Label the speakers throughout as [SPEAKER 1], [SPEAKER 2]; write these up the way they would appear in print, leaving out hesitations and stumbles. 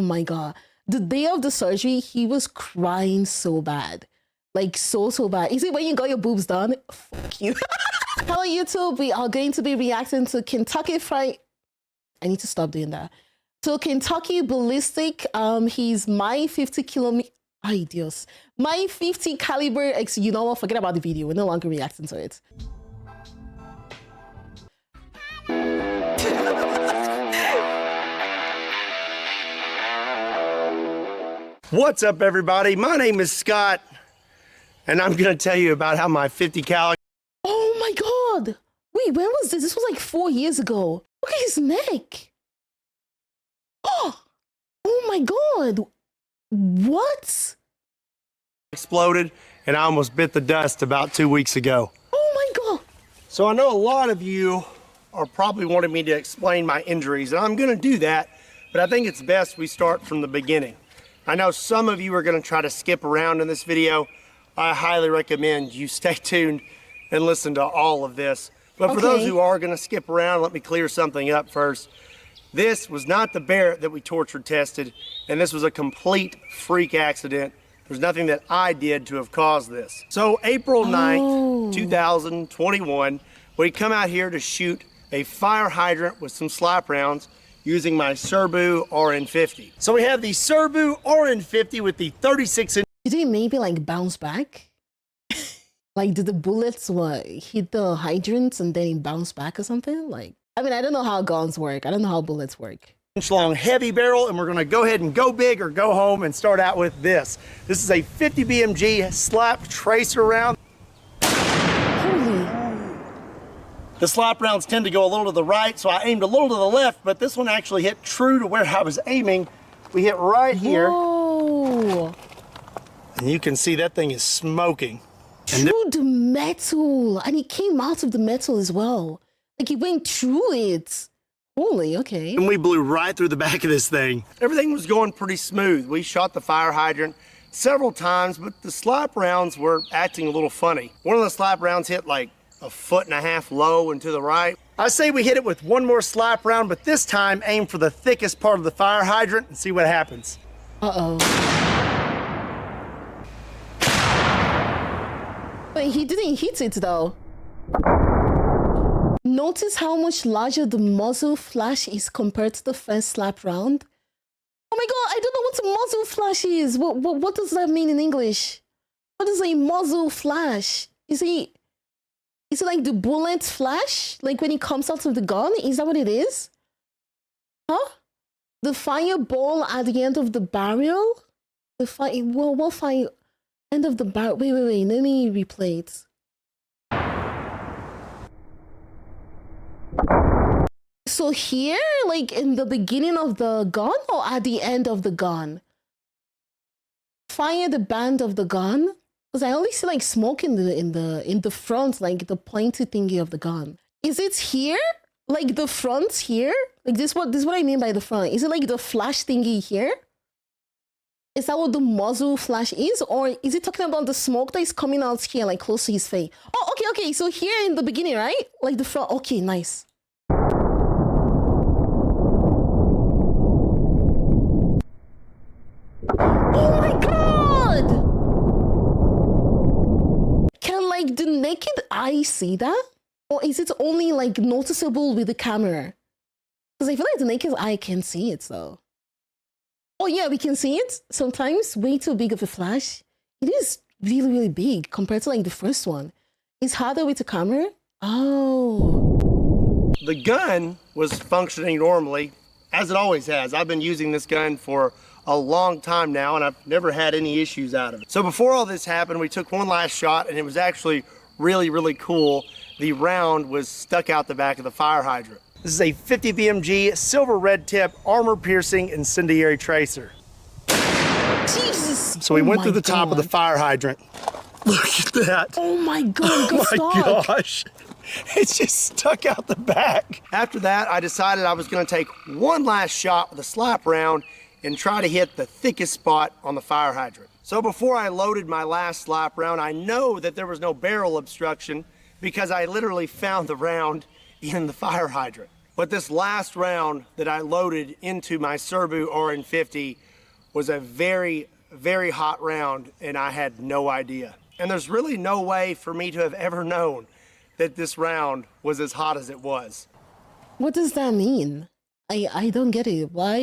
[SPEAKER 1] my God. The day of the surgery, he was crying so bad. Like, so bad. Is it when you got your boobs done? Fuck you. Hello, YouTube. We are going to be reacting to Kentucky Fried... I need to stop doing that. So Kentucky Ballistic, he's my 50 kilometer... Ay, Dios. My 50 caliber... You know what? Forget about the video. We're no longer reacting to it.
[SPEAKER 2] What's up, everybody? My name is Scott, and I'm going to tell you about how my 50 cal...
[SPEAKER 1] Oh my God! Wait, when was this? This was like 4 years ago. Look at his neck. Oh my God. What?
[SPEAKER 2] exploded, and I almost bit the dust about 2 weeks ago.
[SPEAKER 1] Oh my God.
[SPEAKER 2] So I know a lot of you are probably wanting me to explain my injuries, and I'm going to do that, but I think it's best we start from the beginning. I know some of you are going to try to skip around in this video. I highly recommend you stay tuned and listen to all of this. But for those who are going to skip around, let me clear something up first. This was not the Barrett that we torture tested, and this was a complete freak accident. There's nothing that I did to have caused this. So April 9th, 2021, we come out here to shoot a fire hydrant with some slap rounds using my Serbu RN50. So we have the Serbu RN50 with the 36-inch.
[SPEAKER 1] Did it maybe like bounce back? Like, did the bullets hit the hydrants and then it bounce back or something? Like, I mean, I don't know how guns work. I don't know how bullets work.
[SPEAKER 2] Long heavy barrel, and we're gonna go ahead and go big or go home and start out with this. This is a 50 BMG slap tracer round.
[SPEAKER 1] Holy.
[SPEAKER 2] The slap rounds tend to go a little to the right, so I aimed a little to the left, but this one actually hit true to where I was aiming. We hit right here.
[SPEAKER 1] Whoa.
[SPEAKER 2] And you can see that thing is smoking.
[SPEAKER 1] Through the metal, and it came out of the metal as well. Like, it went through it. Holy, okay.
[SPEAKER 2] And we blew right through the back of this thing. Everything was going pretty smooth. We shot the fire hydrant several times, but the slap rounds were acting a little funny. One of the slap rounds hit like 1.5 feet low and to the right. I say we hit it with one more slap round, but this time aim for the thickest part of the fire hydrant and see what happens.
[SPEAKER 1] Uh-oh. But he didn't hit it though. Notice how much larger the muzzle flash is compared to the first slap round. Oh my God, I don't know what a muzzle flash is. What does that mean in English? What is a muzzle flash? Is it like the bullet flash? Like when it comes out of the gun? Is that what it is? Huh? The fireball at the end of the barrel? What fire? End of the barrel. Wait. Let me replay it. So here, like in the beginning of the gun or at the end of the gun? Fire the band of the gun, because I only see like smoke in the front, like the pointy thingy of the gun. Is it here? Like the front here? Like this is what I mean by the front. Is it like the flash thingy here? Is that what the muzzle flash is? Or is it talking about the smoke that is coming out here, like close to his face? Oh, okay. So here in the beginning, right? Like the front. Okay, nice. Oh my God! Can like the naked eye see that? Or is it only like noticeable with the camera? Because I feel like the naked eye can see it though. Oh yeah, we can see it. Sometimes way too big of a flash. It is really, really big compared to like the first one. It's harder with the camera. Oh.
[SPEAKER 2] The gun was functioning normally, as it always has. I've been using this gun for a long time now, and I've never had any issues out of it. So before all this happened, we took one last shot, and it was actually really, really cool. The round was stuck out the back of the fire hydrant. This is a 50 BMG silver red tip armor piercing incendiary tracer.
[SPEAKER 1] Jesus.
[SPEAKER 2] So we went through the top of the fire hydrant. Look at that.
[SPEAKER 1] Oh my God,
[SPEAKER 2] oh my gosh. It's just stuck out the back. After that, I decided I was gonna take one last shot with a slap round and try to hit the thickest spot on the fire hydrant. So before I loaded my last slap round, I know that there was no barrel obstruction because I literally found the round in the fire hydrant. But this last round that I loaded into my Serbu RN50 was a very, very hot round, and I had no idea. And there's really no way for me to have ever known that this round was as hot as it was.
[SPEAKER 1] What does that mean? I don't get it. Why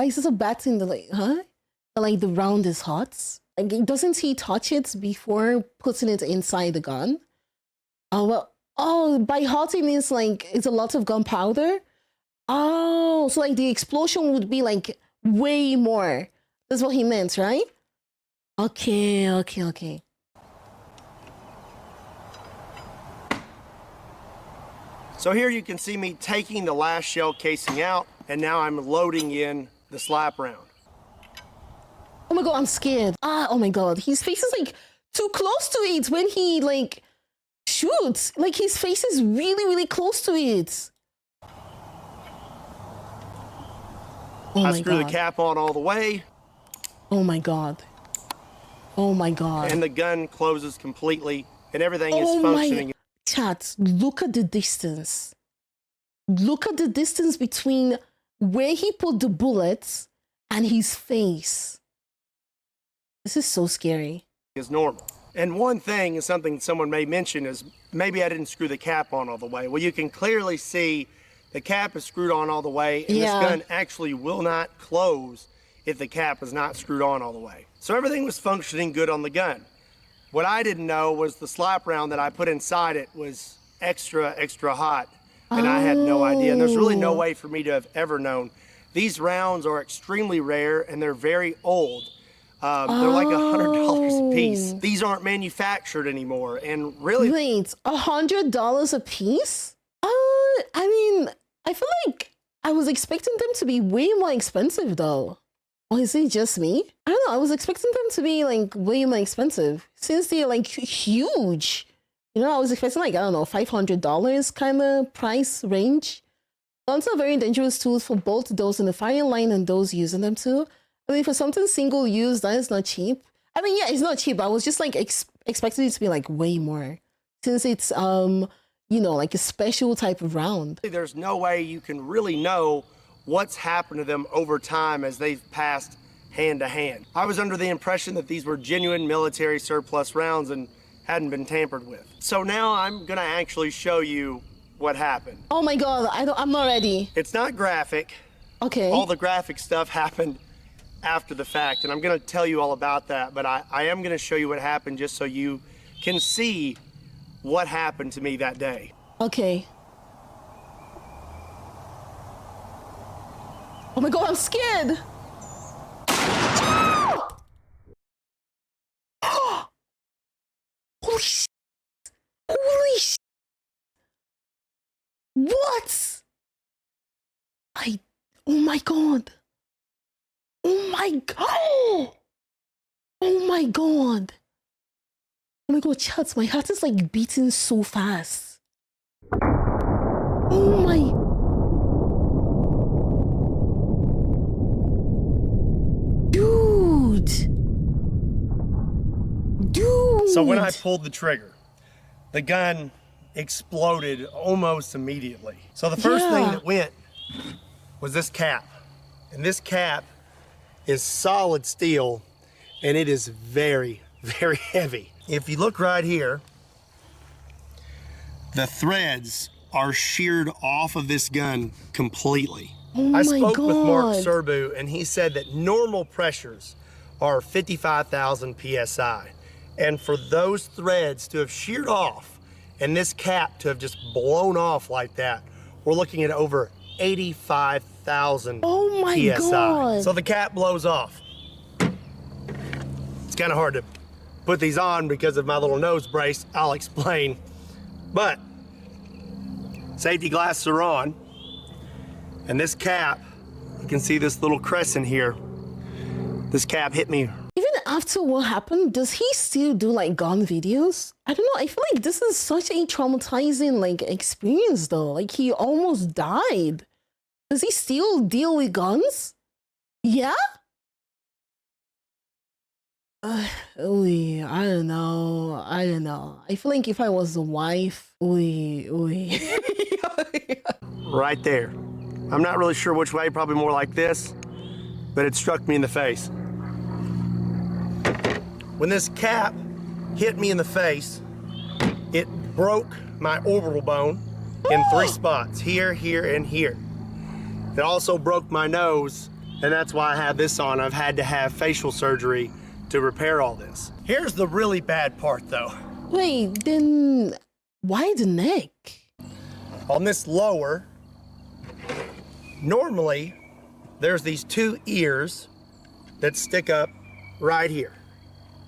[SPEAKER 1] is this a bad thing? Like the round is hot? Like, doesn't he touch it before putting it inside the gun? Oh well. Oh, by hot it means like it's a lot of gunpowder. Oh, so like the explosion would be like way more. That's what he meant, right? Okay.
[SPEAKER 2] So here you can see me taking the last shell casing out, and now I'm loading in the slap round.
[SPEAKER 1] Oh my god, I'm scared. Oh my god, his face is like too close to it when he like shoots. Like his face is really, really close to it. Oh
[SPEAKER 2] I screw the cap on all the way.
[SPEAKER 1] Oh my god. Oh my god.
[SPEAKER 2] And the gun closes completely, and everything is functioning.
[SPEAKER 1] Chat, look at the distance. Look at the distance between where he put the bullets and his face. This is so scary.
[SPEAKER 2] Is normal. And one thing is something someone may mention is maybe I didn't screw the cap on all the way. Well, you can clearly see the cap is screwed on all the way, and this gun actually will not close if the cap is not screwed on all the way. So everything was functioning good on the gun. What I didn't know was the slap round that I put inside it was extra, extra hot, and I had no idea. And there's really no way for me to have ever known. These rounds are extremely rare, and they're very old. They're like $100 a piece. These aren't manufactured anymore, and really—
[SPEAKER 1] Wait, $100 a piece? I mean, I feel like I was expecting them to be way more expensive though. Or is it just me? I don't know, I was expecting them to be like way more expensive since they're like huge. You know, I was expecting like, I don't know, $500 kind of price range. Guns are very dangerous tools for both those in the firing line and those using them too. I mean, for something single use, that is not cheap. I mean, yeah, it's not cheap. I was just like expecting it to be like way more since it's, you know, like a special type of round.
[SPEAKER 2] there's no way you can really know what's happened to them over time as they've passed hand to hand. I was under the impression that these were genuine military surplus rounds and hadn't been tampered with. So now I'm gonna actually show you what happened.
[SPEAKER 1] Oh my god, I'm not ready.
[SPEAKER 2] It's not graphic.
[SPEAKER 1] Okay.
[SPEAKER 2] All the graphic stuff happened after the fact, and I'm gonna tell you all about that, but I am gonna show you what happened just so you can see what happened to me that day.
[SPEAKER 1] Okay. Oh my god, I'm scared! Holy shit! Holy shit! What? Oh my god! Oh my god! Oh my god! Oh my god, chats, my heart is like beating so fast. Oh my... Dude!
[SPEAKER 2] So when I pulled the trigger, the gun exploded almost immediately. So the first thing that went was this cap. And this cap is solid steel, and it is very, very heavy. If you look right here, the threads are sheared off of this gun completely.
[SPEAKER 1] Oh
[SPEAKER 2] I spoke
[SPEAKER 1] my
[SPEAKER 2] with Mark
[SPEAKER 1] God.
[SPEAKER 2] Serbu, and he said that normal pressures are 55,000 PSI. And for those threads to have sheared off and this cap to have just blown off like that, we're looking at over 85,000
[SPEAKER 1] Oh my
[SPEAKER 2] PSI.
[SPEAKER 1] God.
[SPEAKER 2] So the cap blows off. It's kind of hard to put these on because of my little nose brace. I'll explain. But safety glasses are on. And this cap, you can see this little crescent here. This cap hit me.
[SPEAKER 1] Even after what happened, does he still do like gun videos? I don't know. I feel like this is such a traumatizing like experience though. Like he almost died. Does he still deal with guns? Yeah? I don't know. I don't know. I feel like if I was the wife,
[SPEAKER 2] right there. I'm not really sure which way, probably more like this, but it struck me in the face. When this cap hit me in the face, it broke my orbital bone in 3 spots, here, here, and here. It also broke my nose, and that's why I have this on. I've had to have facial surgery to repair all this. Here's the really bad part though.
[SPEAKER 1] Wait, then why the neck?
[SPEAKER 2] On this lower, normally there's these 2 ears that stick up right here.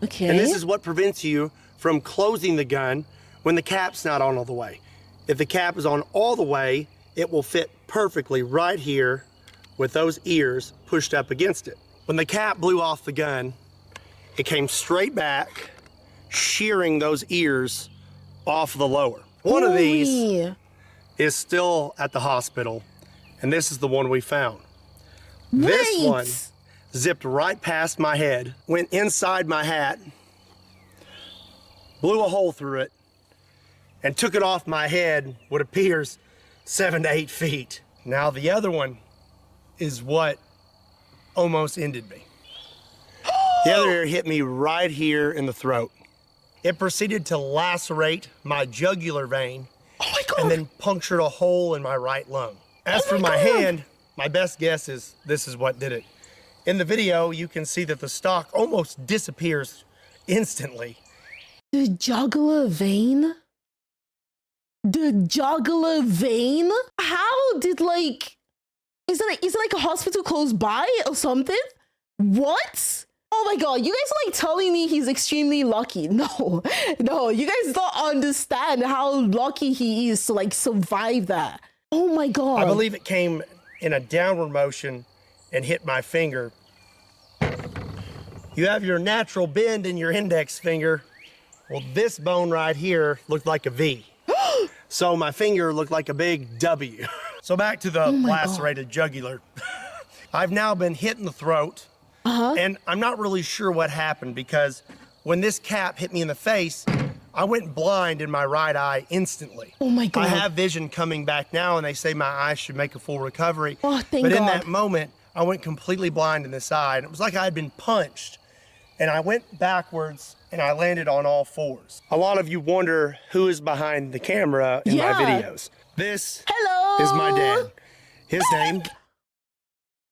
[SPEAKER 1] Okay.
[SPEAKER 2] And this is what prevents you from closing the gun when the cap's not on all the way. If the cap is on all the way, it will fit perfectly right here with those ears pushed up against it. When the cap blew off the gun, it came straight back, shearing those ears off the lower. One of these is still at the hospital, and this is the one we found. This one zipped right past my head, went inside my hat, blew a hole through it, and took it off my head what appears 7 to 8 feet. Now the other one is what almost ended me. The other ear hit me right here in the throat. It proceeded to lacerate my jugular vein and then punctured a hole in my right lung. As for my hand, my best guess is this is what did it. In the video, you can see that the stock almost disappears instantly.
[SPEAKER 1] The jugular vein? The jugular vein? How did is it like a hospital close by or something? What? Oh my god, you guys are telling me he's extremely lucky. No, you guys don't understand how lucky he is to survive that. Oh my god.
[SPEAKER 2] I believe it came in a downward motion and hit my finger. You have your natural bend in your index finger. Well, this bone right here looked like a V. So my finger looked like a big W. So back to the lacerated jugular. I've now been hit in the throat. And I'm not really sure what happened because when this cap hit me in the face, I went blind in my right eye instantly.
[SPEAKER 1] Oh my god.
[SPEAKER 2] I have vision coming back now and they say my eyes should make a full recovery.
[SPEAKER 1] Oh, thank
[SPEAKER 2] but
[SPEAKER 1] god.
[SPEAKER 2] in that moment, I went completely blind in this eye and it was like I had been punched. And I went backwards and I landed on all 4s. A lot of you wonder who is behind the camera in my videos. This is my dad. His name.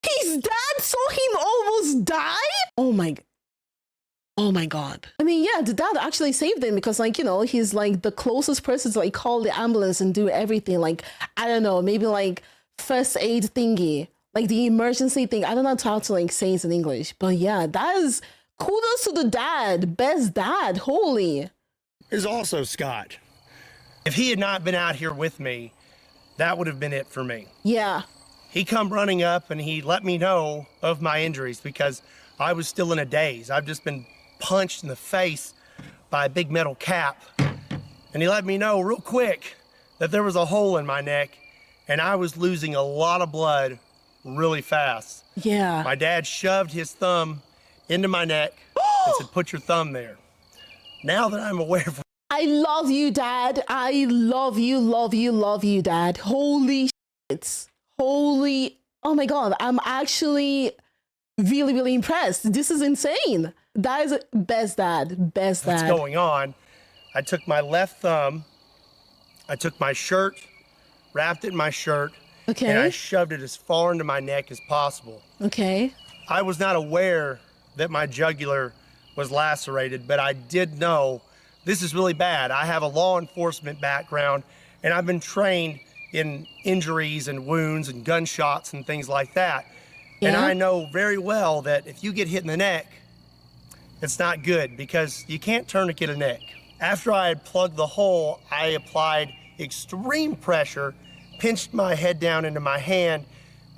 [SPEAKER 1] His dad saw him almost die? Oh my god. I mean, yeah, the dad actually saved him because he's the closest person to call the ambulance and do everything. I don't know, maybe first aid thingy, the emergency thing. I don't know how to say it in English, but yeah, that is kudos to the dad. Best dad. Holy.
[SPEAKER 2] There's also Scott. If he had not been out here with me, that would have been it for me.
[SPEAKER 1] Yeah.
[SPEAKER 2] He come running up and he let me know of my injuries because I was still in a daze. I've just been punched in the face by a big metal cap. And he let me know real quick that there was a hole in my neck and I was losing a lot of blood really fast.
[SPEAKER 1] Yeah.
[SPEAKER 2] My dad shoved his thumb into my neck and said, put your thumb there. Now that I'm aware of...
[SPEAKER 1] I love you, Dad. I love you, love you, love you, Dad. Holy shit. Holy, oh my god, I'm actually really, really impressed. This is insane. That is best dad, best dad.
[SPEAKER 2] What's going on? I took my left thumb, I took my shirt, wrapped it in my shirt, and I shoved it as far into my neck as possible.
[SPEAKER 1] Okay.
[SPEAKER 2] I was not aware that my jugular was lacerated, but I did know this is really bad. I have a law enforcement background, and I've been trained in injuries and wounds and gunshots and things like that. Yeah. And I know very well that if you get hit in the neck, it's not good because you can't tourniquet a neck. After I had plugged the hole, I applied extreme pressure, pinched my head down into my hand,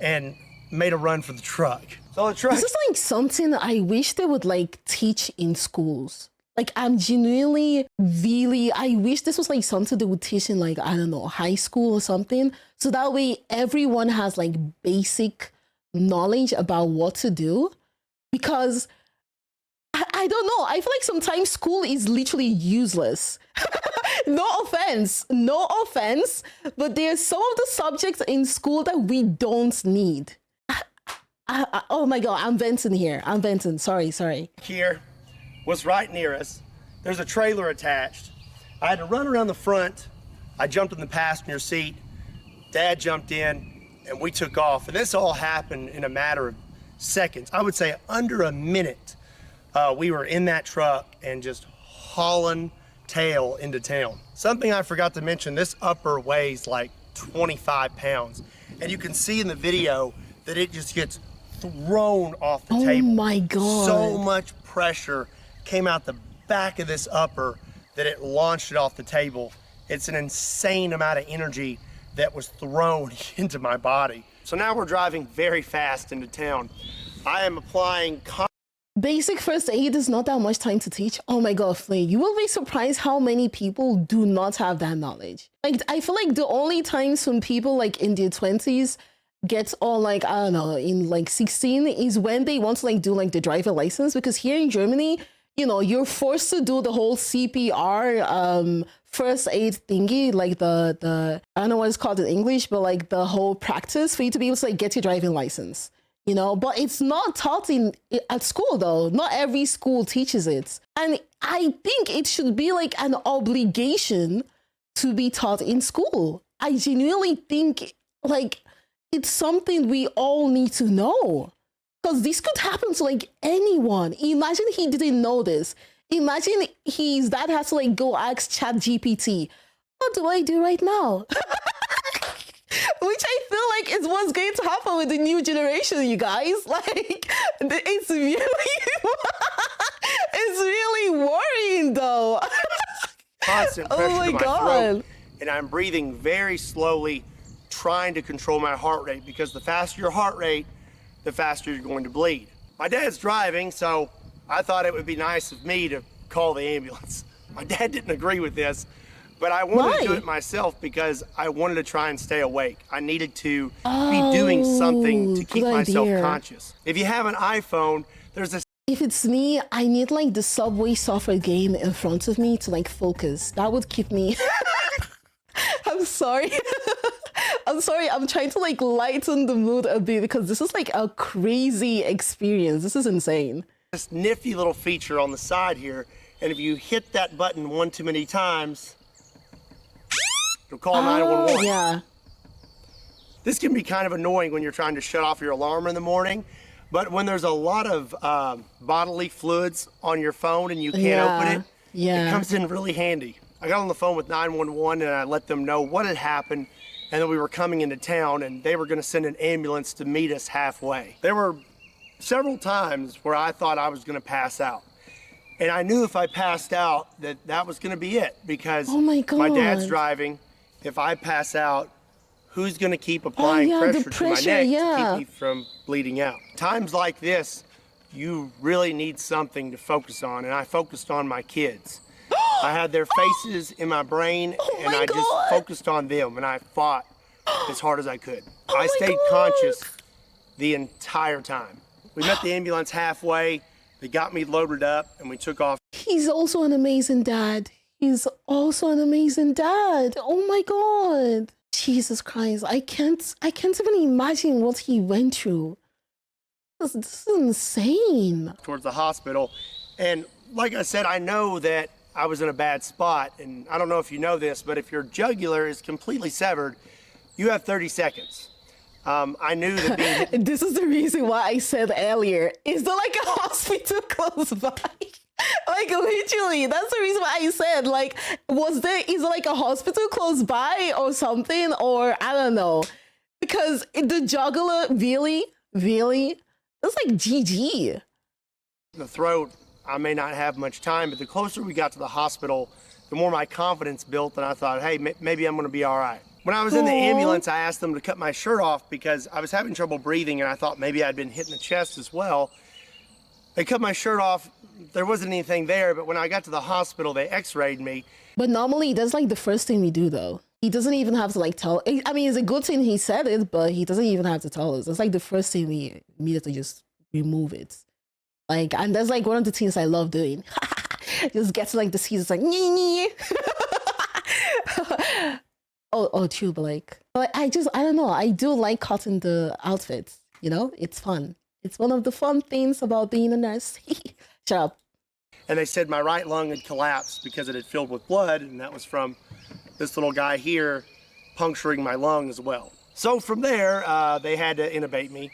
[SPEAKER 2] and made a run for the truck. So the truck...
[SPEAKER 1] This is something I wish they would teach in schools. I'm genuinely really, I wish this was something they would teach in I don't know, high school or something. So that way everyone has basic knowledge about what to do. Because I I don't know. I feel like sometimes school is literally useless. No offense, no offense, but there's some of the subjects in school that we don't need. Oh my God, I'm venting here. I'm venting. Sorry.
[SPEAKER 2] Here was right near us. There's a trailer attached. I had to run around the front. I jumped in the passenger seat. Dad jumped in and we took off. And this all happened in a matter of seconds. I would say under a minute. We were in that truck and just hauling tail into town. Something I forgot to mention, this upper weighs like 25 pounds. And you can see in the video that it just gets thrown off the table.
[SPEAKER 1] Oh my God.
[SPEAKER 2] So much pressure came out the back of this upper that it launched it off the table. It's an insane amount of energy that was thrown into my body. So now we're driving very fast into town. I am applying
[SPEAKER 1] basic first aid is not that much time to teach. Oh my God, Flay, you will be surprised how many people do not have that knowledge. Like, I feel like the only times when people like in their 20s get all like, I don't know, in like 16 is when they want to like do like the driver license, because here in Germany, you know, you're forced to do the whole CPR first aid thingy, like the I don't know what it's called in English, but like the whole practice for you to be able to like get your driving license. You know, but it's not taught at school though. Not every school teaches it. And I think it should be like an obligation to be taught in school. I genuinely think like it's something we all need to know. Because this could happen to like anyone. Imagine he didn't know this. Imagine his dad has to like go ask ChatGPT, what do I do right now? Which I feel like is what's going to happen with the new generation, you guys. Like, it's really, it's really worrying though.
[SPEAKER 2] Constant pressure
[SPEAKER 1] Oh my
[SPEAKER 2] to my
[SPEAKER 1] God.
[SPEAKER 2] throat, and I'm breathing very slowly, trying to control my heart rate, because the faster your heart rate, the faster you're going to bleed. My dad's driving, so I thought it would be nice of me to call the ambulance. My dad didn't agree with this, but I wanted to do it myself because I wanted to try and stay awake. I needed to be doing something to keep myself conscious. If you have an iPhone, there's this.
[SPEAKER 1] If it's me, I need like the Subway Surfer game in front of me to like focus. That would keep me. I'm sorry. I'm sorry. I'm trying to like lighten the mood a bit because this is like a crazy experience. This is insane.
[SPEAKER 2] This nifty little feature on the side here, and if you hit that button one too many times, it'll call 911.
[SPEAKER 1] Yeah.
[SPEAKER 2] This can be kind of annoying when you're trying to shut off your alarm in the morning, but when there's a lot of bodily fluids on your phone and you can't open it, it comes in really handy. I got on the phone with 911 and I let them know what had happened and that we were coming into town and they were going to send an ambulance to meet us halfway. There were several times where I thought I was going to pass out. And I knew if I passed out that was going to be it, because my dad's driving. If I pass out, who's going to keep applying pressure to my neck to keep me from bleeding out? Times like this, you really need something to focus on, and I focused on my kids. I had their faces in my brain, and I just focused on them, and I fought as hard as I could. I stayed conscious the entire time. We met the ambulance halfway. They got me loaded up and we took off.
[SPEAKER 1] He's also an amazing dad. He's also an amazing dad. Oh my God. Jesus Christ. I can't even imagine what he went through. This is insane.
[SPEAKER 2] Towards the hospital. And like I said, I know that I was in a bad spot. And I don't know if you know this, but if your jugular is completely severed, you have 30 seconds. I knew that being hit.
[SPEAKER 1] This is the reason why I said earlier, is there like a hospital close by? Like literally, that's the reason why I said, like, is there like a hospital close by or something? Or I don't know. Because the jugular, really, that's like GG.
[SPEAKER 2] The throat, I may not have much time, but the closer we got to the hospital, the more my confidence built, and I thought, hey, maybe I'm gonna be all right. When I was in the ambulance, I asked them to cut my shirt off because I was having trouble breathing and I thought maybe I'd been hit in the chest as well. They cut my shirt off. There wasn't anything there, but when I got to the hospital, they x-rayed me.
[SPEAKER 1] But normally that's like the first thing we do though. He doesn't even have to like tell. I mean, it's a good thing he said it, but he doesn't even have to tell us. It's like the first thing we immediately just remove it. Like, and that's like one of the things I love doing. Just get to like the seeds, it's like, nee. Oh, true, but I don't know. I do like cutting the outfits. You know, it's fun. It's one of the fun things about being a nurse. Shut up.
[SPEAKER 2] And they said my right lung had collapsed because it had filled with blood, and that was from this little guy here puncturing my lung as well. So from there, they had to intubate me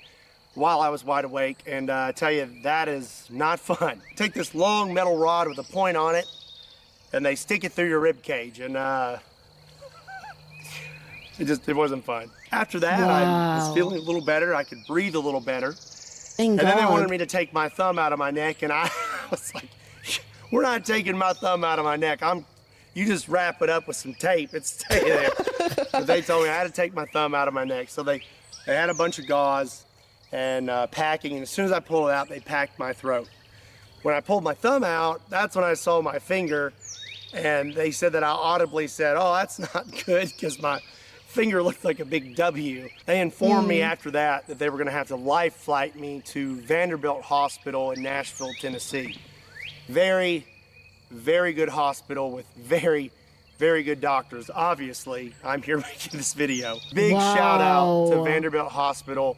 [SPEAKER 2] while I was wide awake, and I tell you, that is not fun. Take this long metal rod with a point on it, and they stick it through your rib cage, and it wasn't fun. After that, I was feeling a little better. I could breathe a little better.
[SPEAKER 1] Thank God.
[SPEAKER 2] Then they wanted me to take my thumb out of my neck, and I was like, we're not taking my thumb out of my neck. You just wrap it up with some tape. It's stay there. But they told me I had to take my thumb out of my neck. So they had a bunch of gauze and packing, and as soon as I pulled it out, they packed my throat. When I pulled my thumb out, that's when I saw my finger, and they said that I audibly said, oh, that's not good, because my finger looked like a big W. They informed me after that they were gonna have to life flight me to Vanderbilt Hospital in Nashville, Tennessee. Very, very good hospital with very, very good doctors. Obviously, I'm here making this video. Big shout out to Vanderbilt Hospital.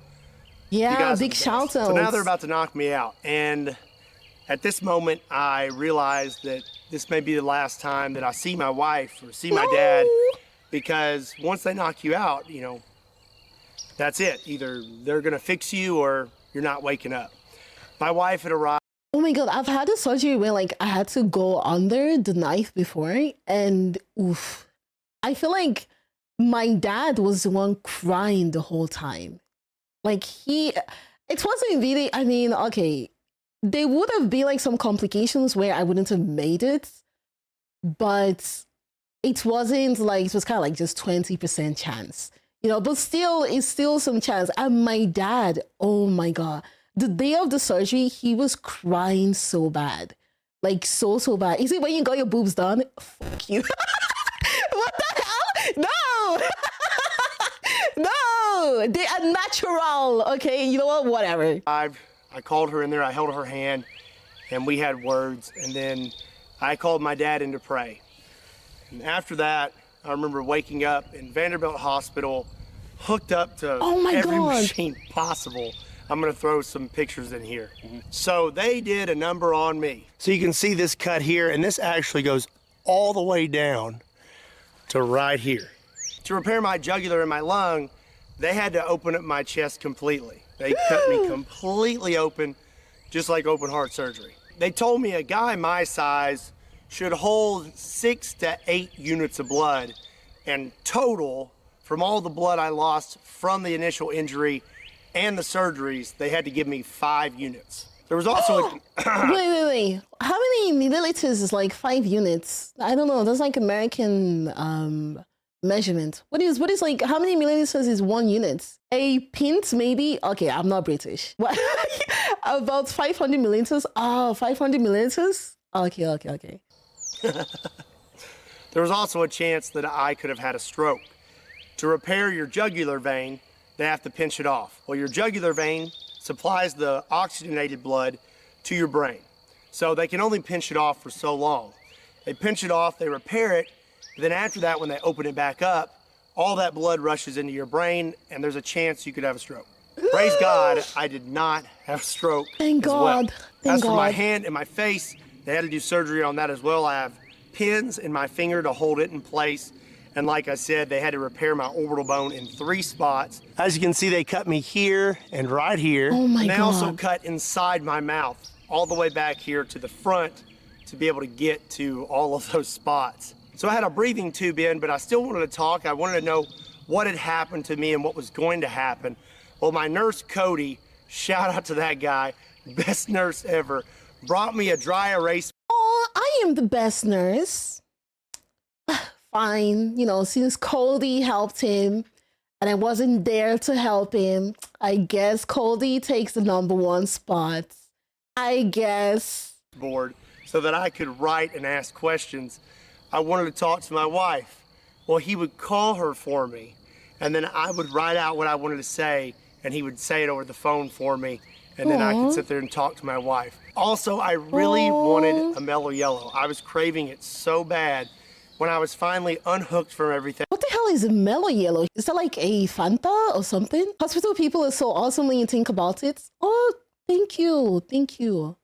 [SPEAKER 1] Yeah, big shout out.
[SPEAKER 2] So now they're about to knock me out. And at this moment, I realized that this may be the last time that I see my wife or see my dad, because once they knock you out, you know, that's it. Either they're gonna fix you or you're not waking up. My wife had arrived.
[SPEAKER 1] Oh my God, I've had a surgery where like I had to go under the knife before, and oof. I feel like my dad was the one crying the whole time. Like it wasn't really, I mean, okay, there would have been like some complications where I wouldn't have made it, but it wasn't like, it was kind of like just 20% chance, you know, but still, it's still some chance. And my dad, oh my God, the day of the surgery, he was crying so bad. Like so bad. Is it when you got your boobs done? Fuck you. What the hell? No! No! They are natural, okay? You know what? Whatever.
[SPEAKER 2] I called her in there, I held her hand, and we had words, and then I called my dad in to pray. And after that, I remember waking up in Vanderbilt Hospital, hooked up to every machine possible. I'm gonna throw some pictures in here. So they did a number on me. So you can see this cut here, and this actually goes all the way down to right here. To repair my jugular and my lung, they had to open up my chest completely. They cut me completely open, just like open heart surgery. They told me a guy my size should hold 6 to 8 units of blood, and total, from all the blood I lost from the initial injury and the surgeries, they had to give me 5 units. There was also
[SPEAKER 1] Wait. How many milliliters is like 5 units? I don't know. That's like American measurement. What is like, how many milliliters is 1 unit? A pint maybe? Okay, I'm not British. What? About 500 milliliters? Oh, 500 milliliters? Okay.
[SPEAKER 2] There was also a chance that I could have had a stroke. To repair your jugular vein, they have to pinch it off. Well, your jugular vein supplies the oxygenated blood to your brain. So they can only pinch it off for so long. They pinch it off, they repair it, then after that, when they open it back up, all that blood rushes into your brain, and there's a chance you could have a stroke. Praise God, I did not have a stroke.
[SPEAKER 1] Thank God.
[SPEAKER 2] As for my hand and my face, they had to do surgery on that as well. I have pins in my finger to hold it in place. And like I said, they had to repair my orbital bone in 3 spots. As you can see, they cut me here and right here.
[SPEAKER 1] Oh my God.
[SPEAKER 2] And they also cut inside my mouth, all the way back here to the front, to be able to get to all of those spots. So I had a breathing tube in, but I still wanted to talk. I wanted to know what had happened to me and what was going to happen. Well, my nurse, Cody, shout out to that guy, best nurse ever, brought me a dry erase.
[SPEAKER 1] Oh, I am the best nurse. Fine, you know, since Cody helped him and I wasn't there to help him, I guess Cody takes the #1 spot. I guess.
[SPEAKER 2] Board so that I could write and ask questions. I wanted to talk to my wife. Well, he would call her for me, and then I would write out what I wanted to say, and he would say it over the phone for me, and then I can
[SPEAKER 1] Aw.
[SPEAKER 2] sit there and talk to my wife. Also, I really wanted a mellow yellow. I was craving it so bad. When I was finally unhooked from everything,
[SPEAKER 1] What the hell is a mellow yellow? Is that like a Fanta or something? Hospital people are so awesome when you think about it. Oh, thank you. Thank you.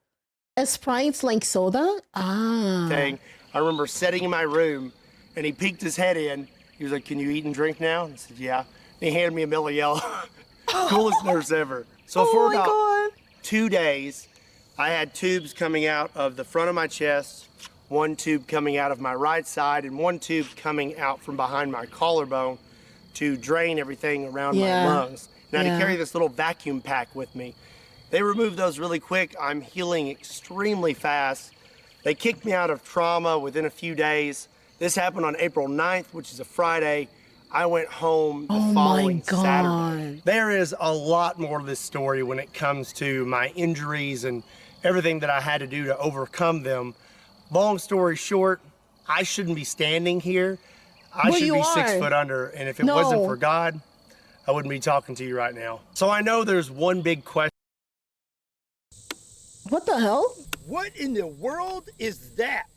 [SPEAKER 1] A Sprite's like soda? Ah.
[SPEAKER 2] I remember sitting in my room and he peeked his head in. He was like, "Can you eat and drink now?" And I said, "Yeah." And he handed me a mellow yellow. Coolest nurse ever. So for
[SPEAKER 1] Oh my
[SPEAKER 2] about
[SPEAKER 1] God.
[SPEAKER 2] 2 days, I had tubes coming out of the front of my chest, one tube coming out of my right side, and one tube coming out from behind my collarbone to drain everything around my lungs. Now to carry this little vacuum pack with me. They removed those really quick. I'm healing extremely fast. They kicked me out of trauma within a few days. This happened on April 9th, which is a Friday. I went home the following Saturday. There is a lot more to this story when it comes to my injuries and everything that I had to do to overcome them. Long story short, I shouldn't be standing here. I should be 6 foot under, and if it wasn't for God, I wouldn't be talking to you right now. So I know there's one big question.
[SPEAKER 1] What the hell?
[SPEAKER 2] What in the world is that?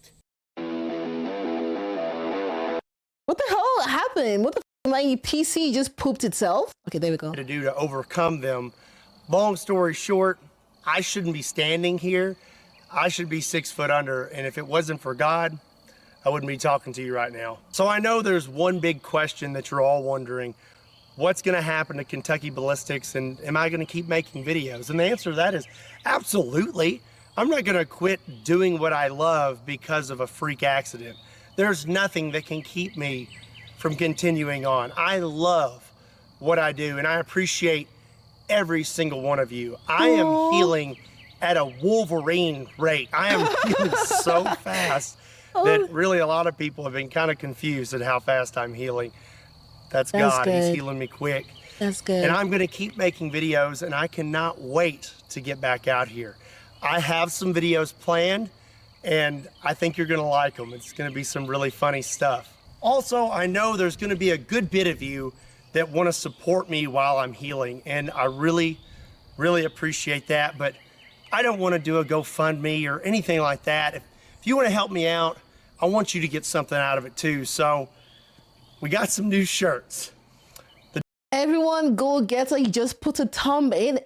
[SPEAKER 1] What the hell happened? What the my PC just pooped itself? Okay, there we go.
[SPEAKER 2] To do to overcome them. Long story short, I shouldn't be standing here. I should be 6 foot under, and if it wasn't for God, I wouldn't be talking to you right now. So I know there's one big question that you're all wondering. What's gonna happen to Kentucky Ballistics, and am I gonna keep making videos? And the answer to that is absolutely. I'm not gonna quit doing what I love because of a freak accident. There's nothing that can keep me from continuing on. I love what I do, and I appreciate every single one of you. I am healing at a Wolverine rate. I am healing so fast that really a lot of people have been kind of confused at how fast I'm healing. That's God. He's healing me quick.
[SPEAKER 1] That's good.
[SPEAKER 2] And I'm going to keep making videos, and I cannot wait to get back out here. I have some videos planned, and I think you're going to like them. It's going to be some really funny stuff. Also, I know there's going to be a good bit of you that want to support me while I'm healing, and I really, really appreciate that. But I don't want to do a GoFundMe or anything like that. If you want to help me out, I want you to get something out of it too. So we got some new shirts.
[SPEAKER 1] Everyone go get it. You just put a thumb in.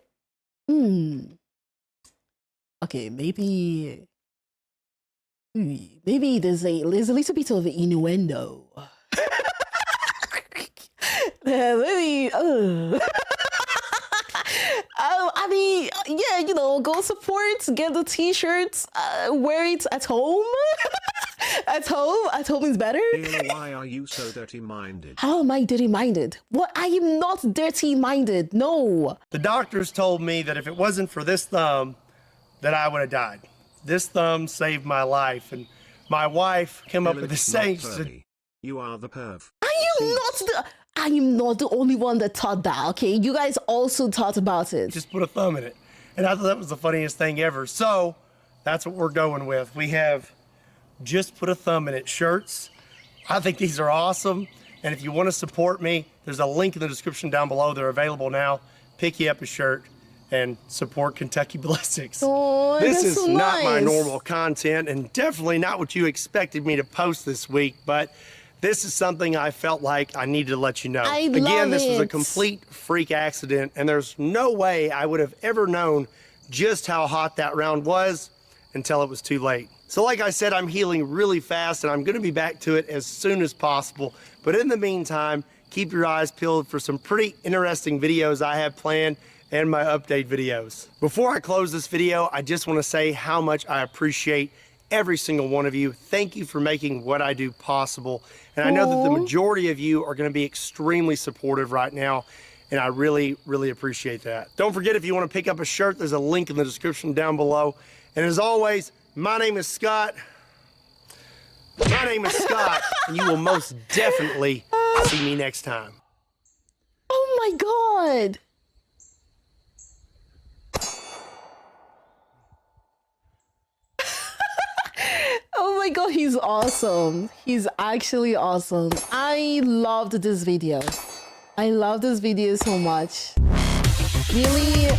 [SPEAKER 1] Okay, maybe there's a little bit of innuendo. Maybe, I mean, yeah, you know, go support, get the t-shirts, wear it at home. At home is better.
[SPEAKER 3] Why are you so dirty-minded?
[SPEAKER 1] How am I dirty-minded? What? I am not dirty-minded. No.
[SPEAKER 2] The doctors told me that if it wasn't for this thumb, that I would have died. This thumb saved my life, and my wife came up with the saying.
[SPEAKER 3] You are the perv.
[SPEAKER 1] I am not the only one that thought that, okay? You guys also thought about it.
[SPEAKER 2] Just put a thumb in it. And I thought that was the funniest thing ever. So that's what we're going with. We have just put a thumb in it shirts. I think these are awesome. And if you want to support me, there's a link in the description down below. They're available now. Pick you up a shirt and support Kentucky Ballistics.
[SPEAKER 1] Oh,
[SPEAKER 2] this is
[SPEAKER 1] so
[SPEAKER 2] not my
[SPEAKER 1] nice.
[SPEAKER 2] normal content, and definitely not what you expected me to post this week, but this is something I felt like I needed to let you know. Again, this was a complete freak accident, and there's no way I would have ever known just how hot that round was until it was too late. So like I said, I'm healing really fast, and I'm gonna be back to it as soon as possible. But in the meantime, keep your eyes peeled for some pretty interesting videos I have planned and my update videos. Before I close this video, I just wanna say how much I appreciate every single one of you. Thank you for making what I do possible. And I know that the majority of you are gonna be extremely supportive right now, and I really, really appreciate that. Don't forget, if you wanna pick up a shirt, there's a link in the description down below. And as always, my name is Scott. And you will most definitely see me next time.
[SPEAKER 1] Oh my God. Oh my God, he's awesome. He's actually awesome. I loved this video. I love this video so much. Really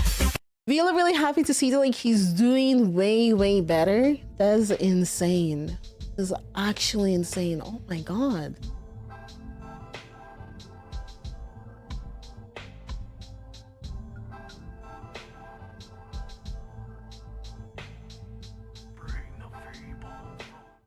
[SPEAKER 1] Really, really happy to see that like he's doing way better. That's insane. That's actually insane. Oh my god.